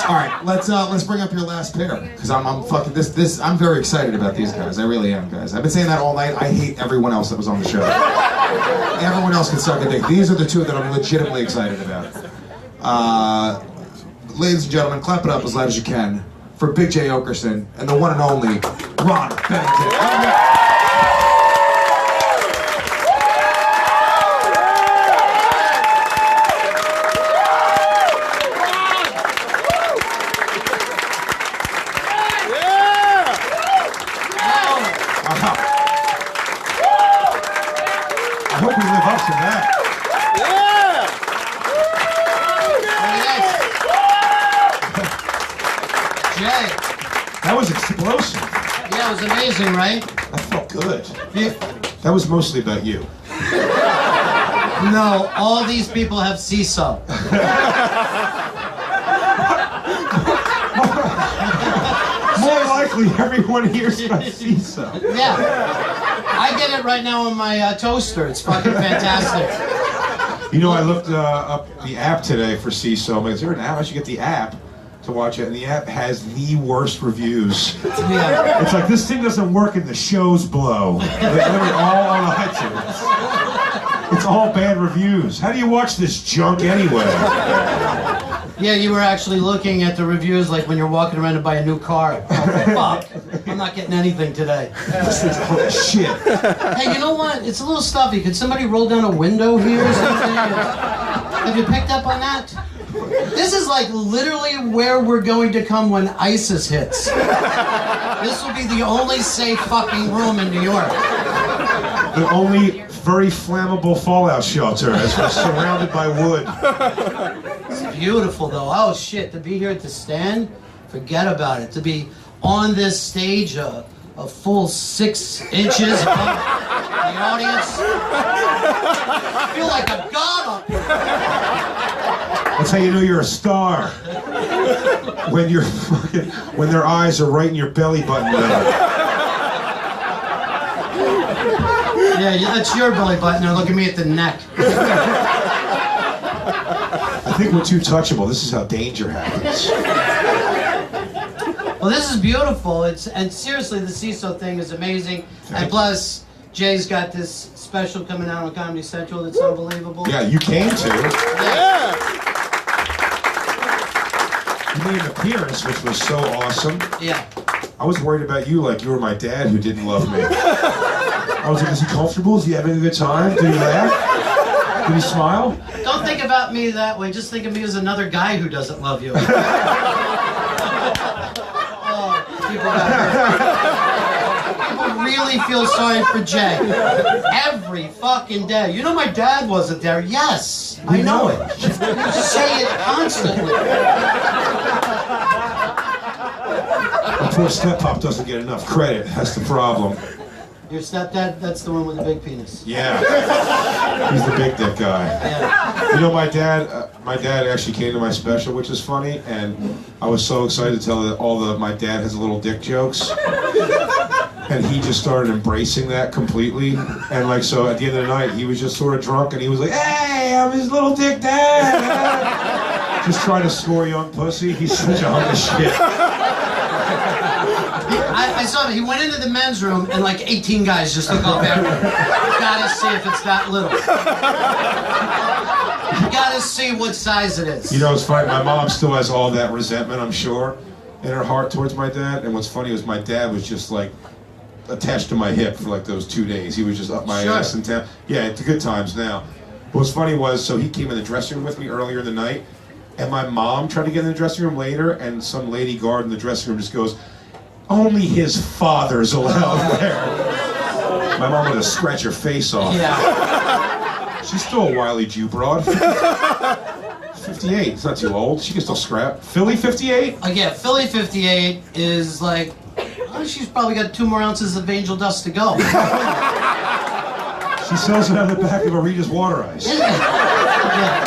All right, let's bring up your last pair because I'm fucking this. I'm very excited about these guys. I really am, guys. I've been saying that all night. I hate everyone else that was on the show. Everyone else can suck a dick. These are the two that I'm legitimately excited about. Ladies and gentlemen, clap it up as loud as you can for Big J Oakerson and the one and only Ron Bennington. I hope we live up to that. Jay. That was explosive. Yeah, it was amazing, right? That felt good. Yeah. That was mostly about you. No, all these people have CISO. More likely, everyone here's got CISO. Yeah. I get it right now on my toaster. It's fucking fantastic. You know, I looked up the app today for CISO. I'm like, is there an app? I should get the app to watch it. And the app has the worst reviews. Yeah. It's like, this thing doesn't work and the shows blow. They're literally all on iTunes. It's all bad reviews. How do you watch this junk anyway? Yeah, you were actually looking at the reviews like when you're walking around to buy a new car. Oh, fuck, I'm not getting anything today. This is shit. Hey, you know what? It's a little stuffy. Could somebody roll down a window here or something? Have you picked up on that? This is like literally where we're going to come when ISIS hits. This will be the only safe fucking room in New York. The only very flammable fallout shelter as we're surrounded by wood. It's beautiful though. Oh shit, to be here at the stand, forget about it. To be on this stage, a full 6 inches above the audience. I feel like a god up here. That's how you know you're a star. When you're fucking, when their eyes are right in your belly button level. Yeah, that's your belly button. Now look at me at the neck. I think we're too touchable. This is how danger happens. Well, this is beautiful. And seriously, the CISO thing is amazing. And plus, Jay's got this special coming out on Comedy Central that's unbelievable. Yeah, you came to. Yeah. You made an appearance, which was so awesome. Yeah. I was worried about you like you were my dad who didn't love me. I was like, is he comfortable? Is he having a good time? Did he laugh? Did he smile? Don't think about me that way. Just think of me as another guy who doesn't love you. Oh, people really feel sorry for Jay. Every fucking day. You know my dad wasn't there. Yes, I know it. You say it constantly. My poor step-pop doesn't get enough credit. That's the problem. Your stepdad, that's the one with the big penis. Yeah. He's the big dick guy. Yeah. You know, my dad actually came to my special, which is funny, and I was so excited to tell my dad has a little dick jokes. And he just started embracing that completely. And like, so at the end of the night, he was just sort of drunk and he was like, hey, I'm his little dick dad. Just trying to score young pussy. He's such a hunk of shit. I saw him. He went into the men's room and like 18 guys just look up at him. Gotta see if it's that little. Gotta see what size it is. You know, it's funny. My mom still has all that resentment, I'm sure, in her heart towards my dad. And what's funny was my dad was just like attached to my hip for like those 2 days. He was just up my ass in town. Yeah, it's good times now. But what's funny was, so he came in the dressing room with me earlier in the night, and my mom tried to get in the dressing room later, and some lady guard in the dressing room just goes, only his father's allowed there. My mom would have scratched her face off. Yeah. She's still a wily Jew broad. 58, it's not too old. She can still scrap. Philly 58? Yeah, Philly 58 is like, she's probably got 2 more ounces of angel dust to go. She sells it out of the back of Arita's water ice. Yeah.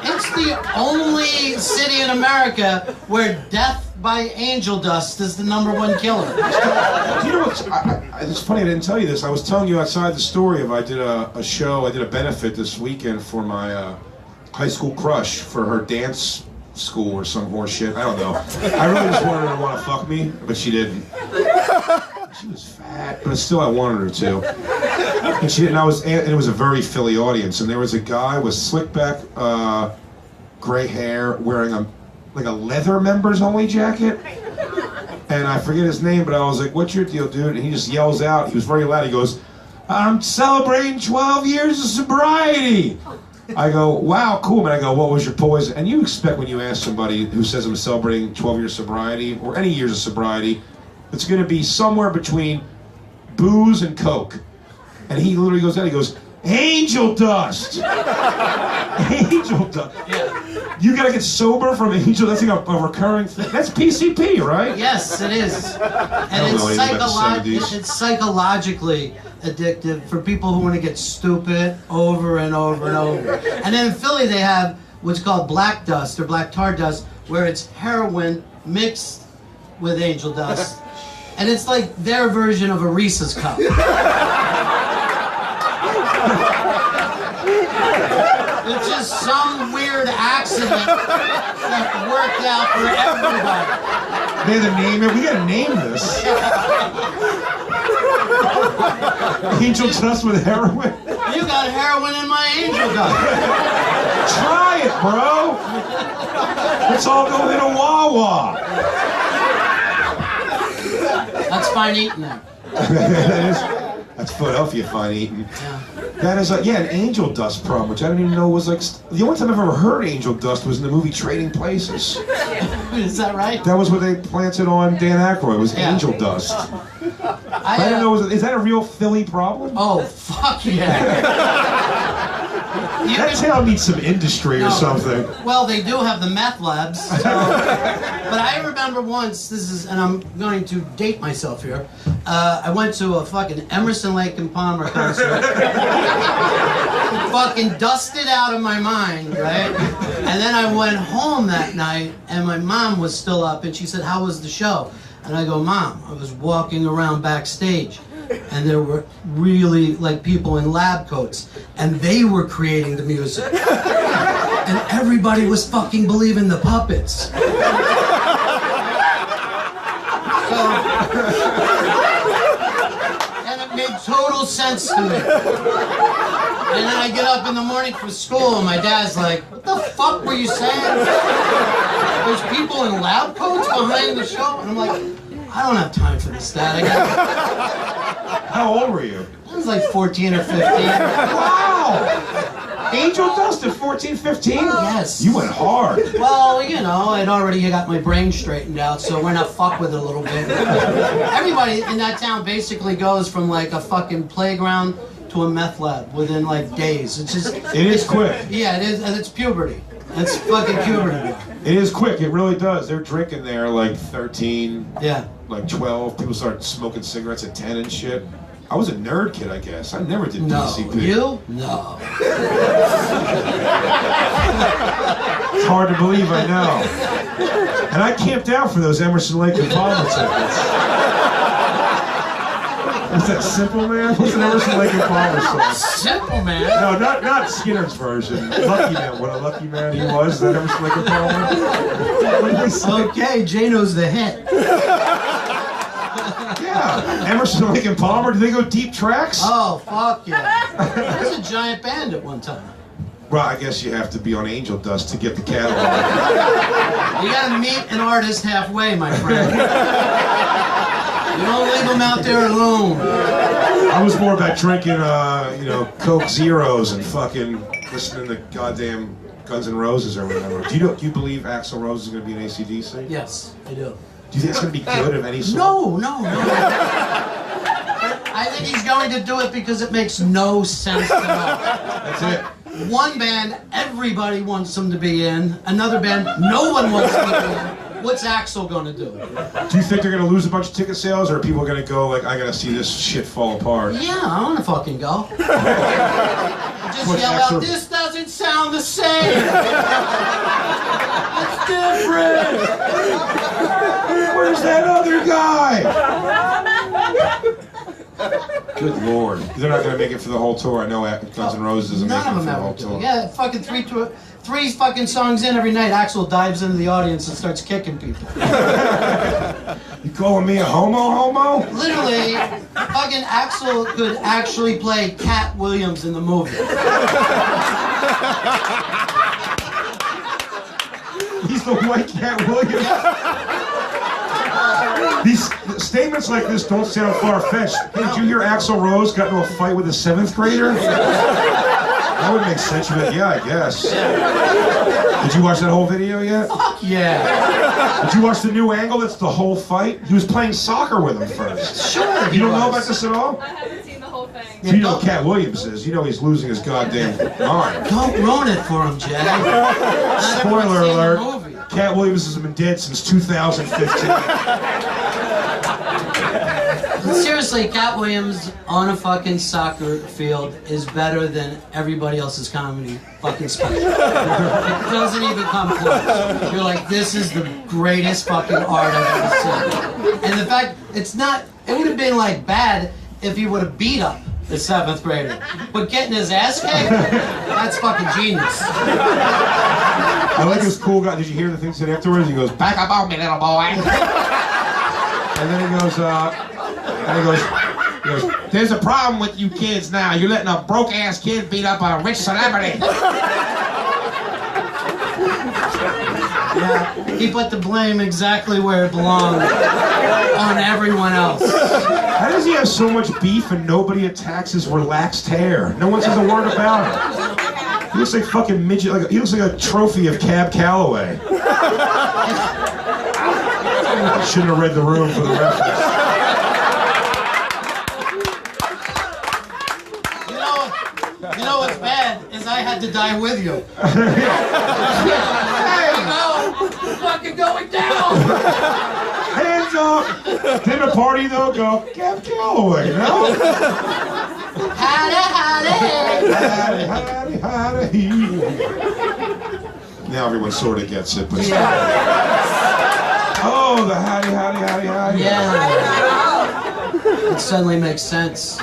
It's the only city in America where death by angel dust is the #1 killer. You know what? It's funny I didn't tell you this. I was telling you outside the story of I did a show, I did a benefit this weekend for my high school crush for her dance school or some horse shit. I don't know. I really just wanted her to want to fuck me, but she didn't. She was fat, but still I wanted her to. And she didn't. And it was a very Philly audience, and there was a guy with slick back, gray hair, wearing a leather members only jacket. And I forget his name, but I was like, "What's your deal, dude?" And he just yells out. He was very loud. He goes, "I'm celebrating 12 years of sobriety." I go, "Wow, cool, man." I go, "What was your poison?" And you expect when you ask somebody who says I'm celebrating 12 years of sobriety, or any years of sobriety, it's going to be somewhere between booze and coke. And he literally goes out, he goes, "Angel dust!" Angel dust. Yeah. You got to get sober from angel dust. That's like a recurring thing. That's PCP, right? Yes, it is. And it's psychologically addictive for people who want to get stupid over and over and over. And then in Philly they have what's called black dust or black tar dust, where it's heroin mixed with angel dust. And it's like their version of a Reese's cup. It's just some weird accident that worked out for everybody. They had to name it. We gotta name this. Angel dust with heroin. You got heroin in my angel dust. Try it, bro. Let's all go in a Wawa. That's fine eating there. That's Philadelphia fine eating. Yeah. That is an angel dust problem, which I didn't even know was like. The only time I've ever heard angel dust was in the movie Trading Places. Is that right? That was what they planted on Dan Aykroyd. It was angel dust. I didn't know. Is that a real Philly problem? Oh, fuck yeah. That town needs some industry or something. Well, they do have the meth labs. So, but I remember once, and I'm going to date myself here, I went to a fucking Emerson, Lake and Palmer concert. Fucking dusted out of my mind, right? And then I went home that night, and my mom was still up, and she said, "How was the show?" And I go, "Mom, I was walking around backstage, and there were really like people in lab coats, and they were creating the music, and everybody was fucking believing the puppets." And it made total sense to me. And then I get up in the morning for school, and my dad's like, "What the fuck were you saying? There's people in lab coats behind the show?" And I'm like, "I don't have time for this, Dad. How old were you? I was like 14 or 15. Wow! Angel dust at 14, 15? Yes. You went hard. Well, you know, I'd already got my brain straightened out, so we're not fuck with it a little bit. Everybody in that town basically goes from like a fucking playground to a meth lab within like days. It's just. It is quick. Yeah, it is, and it's puberty. It's fucking puberty. It is quick. It really does. They're drinking there like 13, yeah, like 12. People start smoking cigarettes at 10 and shit. I was a nerd kid, I guess. I never did PCP. You? No. It's hard to believe, I know. And I camped out for those Emerson, Lake and Palmer tickets. What's that, Simple Man? What's an Emerson, Lake and Palmer song? Simple Man? No, not Skinner's version. Lucky Man. What a lucky man he was, that Emerson, Lake and Palmer. What did they say? Okay, Jay knows the hit. Yeah, Emerson, Lake and Palmer. Did they go deep tracks? Oh, fuck yeah. There was a giant band at one time. Well, I guess you have to be on angel dust to get the catalog. You gotta meet an artist halfway, my friend. You don't leave them out there alone. I was more about drinking, Coke Zeros and fucking listening to goddamn Guns N' Roses or whatever. Do you believe Axl Rose is going to be an AC/DC? Yes, I do. Do you think it's going to be good of any sort? No. I think he's going to do it because it makes no sense at all. That's it. One band, everybody wants them to be in. Another band, no one wants them to be in. What's Axl going to do? Do you think they're going to lose a bunch of ticket sales, or are people going to go like, I got to see this shit fall apart? Yeah, I want to fucking go. Just yell out, "This doesn't sound the same. It's different. Where's that other guy?" Good lord. They're not going to make it for the whole tour. I know Guns N' Roses isn't making it for the whole tour. Yeah, fucking three fucking songs in every night, Axl dives into the audience and starts kicking people. You calling me a homo? Literally, fucking Axl could actually play Cat Williams in the movie. He's the white Cat Williams. These statements like this don't sound far-fetched. Hey, did you hear Axl Rose got into a fight with a 7th grader? That would make sense. Yeah, I guess. Did you watch that whole video yet? Fuck yeah. Did you watch the new angle? That's the whole fight. He was playing soccer with him first. Sure. You don't know about this at all? I haven't seen the whole thing. So you know who Cat Williams is. You know he's losing his goddamn mind. Don't ruin it for him, Jay. Spoiler alert. Cat Williams has been dead since 2015. Seriously, Cat Williams on a fucking soccer field is better than everybody else's comedy fucking special. It doesn't even come close. You're like, this is the greatest fucking art I've ever seen. And the fact, it would have been like bad if he would have beat up the 7th grader. But getting his ass kicked, that's fucking genius. I like this cool guy. Did you hear the thing he said afterwards? He goes, back up on me, little boy. And then he goes, there's a problem with you kids now. You're letting a broke-ass kid beat up on a rich celebrity. Yeah, he put the blame exactly where it belonged, on everyone else. How does he have so much beef and nobody attacks his relaxed hair? No one says a word about it. He looks like fucking midget. He looks like a trophy of Cab Calloway. I shouldn't have read the room for the reference. You know what's bad is I had to die with you. Hey, no, fucking going down. Hands up. Dinner party though, go Cab Calloway, no? Howdy. Now everyone sort of gets it, but oh, the howdy. Yeah. It suddenly makes sense.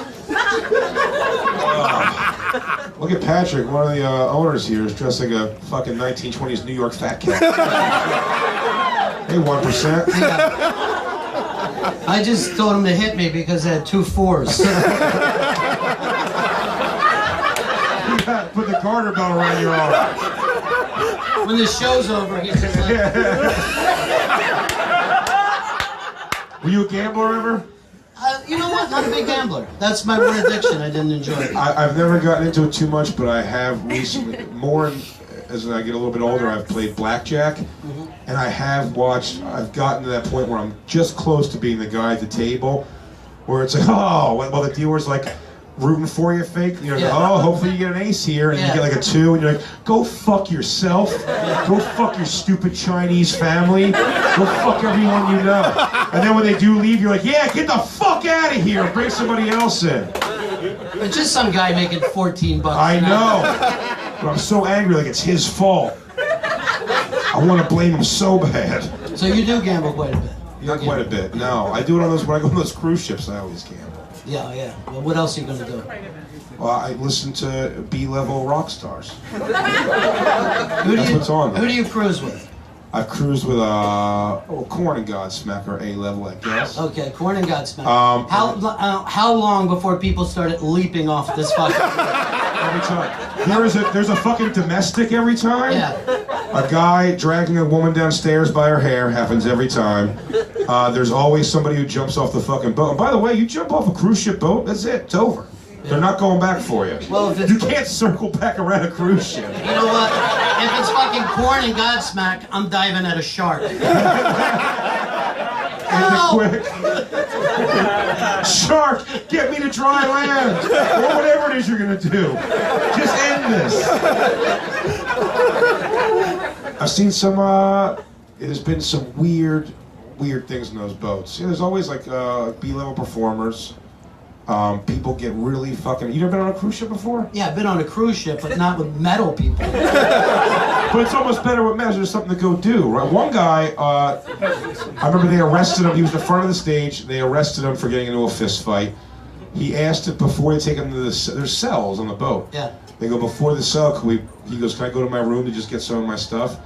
Look at Patrick, one of the owners here, is dressed like a fucking 1920s New York fat cat. Hey, 1%. I just told him to hit me because I had 2 4s. Put the garter belt around your arm. When the show's over, he's just like... Were you a gambler ever? You know what? Not a big gambler. That's my one addiction I didn't enjoy. I've never gotten into it too much, but I have recently, as I get a little bit older, I've played blackjack, and I've gotten to that point where I'm just close to being the guy at the table, where it's like, oh, well, the dealer's like rooting for you fake, oh, hopefully you get an ace here, and you get like a 2, and you're like, go fuck yourself, go fuck your stupid Chinese family, go fuck everyone you know. And then when they do leave, you're like, yeah, get the fuck out of here, bring somebody else in. It's just some guy making $14. I know, but I'm so angry, like it's his fault. I want to blame him so bad. So you do gamble quite a bit? Not quite a bit, no. I do it on when I go on those cruise ships, I always gamble. Yeah. Well, what else are you going to do? Well, I listen to B-level rock stars. Who what's on there. Who do you cruise with? I've cruised with Korn and Godsmack are A-level, I guess. Okay, Korn and Godsmack. How long before people started leaping off this fucking... Every time. There's a fucking domestic every time. Yeah. A guy dragging a woman downstairs by her hair happens every time. There's always somebody who jumps off the fucking boat. And by the way, you jump off a cruise ship boat, that's it, it's over. Yeah. They're not going back for you. Well, if you can't circle back around a cruise ship. You know what? If it's fucking Korn and Godsmack, I'm diving at a shark. Quick. Shark, get me to dry land. Or whatever it is you're gonna do. Just end this. I've seen some, there's been some weird things in those boats. There's always like B-level performers. People get really fucking... You never been on a cruise ship before? Yeah, I've been on a cruise ship, but not with metal people. But it's almost better with metal. There's something to go do, right? One guy, I remember they arrested him. He was in the front of the stage. They arrested him for getting into a fist fight. he asked it before they take him to there's cells on the boat. Yeah. They go, before the cell, he goes, can I go to my room to just get some of my stuff?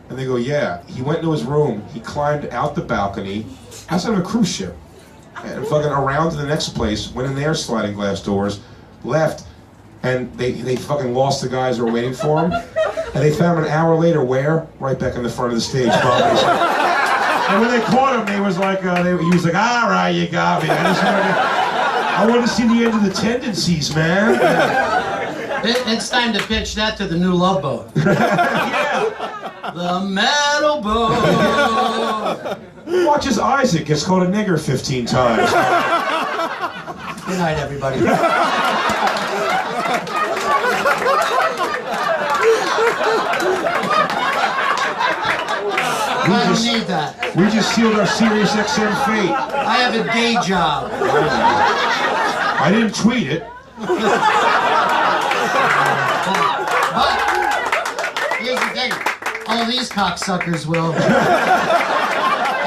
And they go, yeah. He went into his room, he climbed out the balcony, outside of a cruise ship, and fucking around to the next place, went in their sliding glass doors, left, and they fucking lost the guys that were waiting for him. And they found him an hour later, where? Right back in the front of the stage, and when they caught him, they was like, he was like, all right, you got me. I wanted to see the end of the tendencies, man. It's time to pitch that to the new Love Boat. Yeah. The metal boat. Watches Isaac gets called a nigger 15 times. Good night, everybody. I don't need that. We just sealed our Sirius XM fate. I have a day job. I didn't tweet it. But here's the thing. All these cocksuckers will.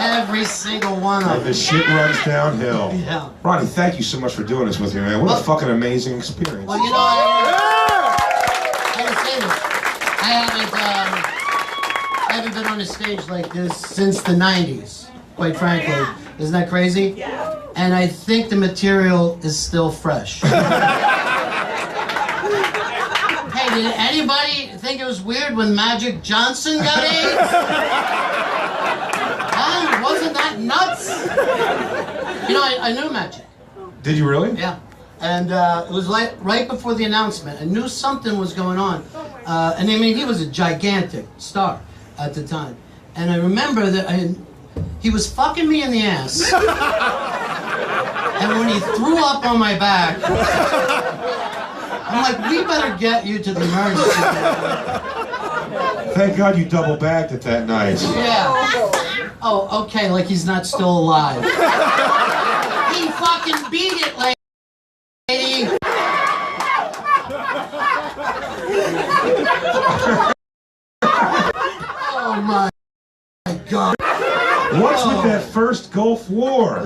Every single one of them. The shit runs downhill. Yeah. Ronnie, thank you so much for doing this with me, man. What a fucking amazing experience. Well, you know, I gotta say this. I haven't been on a stage like this since the 90s, quite frankly. Isn't that crazy? Yeah. And I think the material is still fresh. Hey, did anybody think it was weird when Magic Johnson got AIDS? Huh? Wasn't that nuts? You know, I knew Magic. Did you really? Yeah. And it was like right before the announcement. I knew something was going on. And I mean, he was a gigantic star at the time. And I remember that he was fucking me in the ass. And when he threw up on my back, I'm like, we better get you to the emergency room. Thank God you double bagged it that night. Yeah. Oh, okay, like he's not still alive. He fucking beat it, lady. Oh my God. What's with that first Gulf War?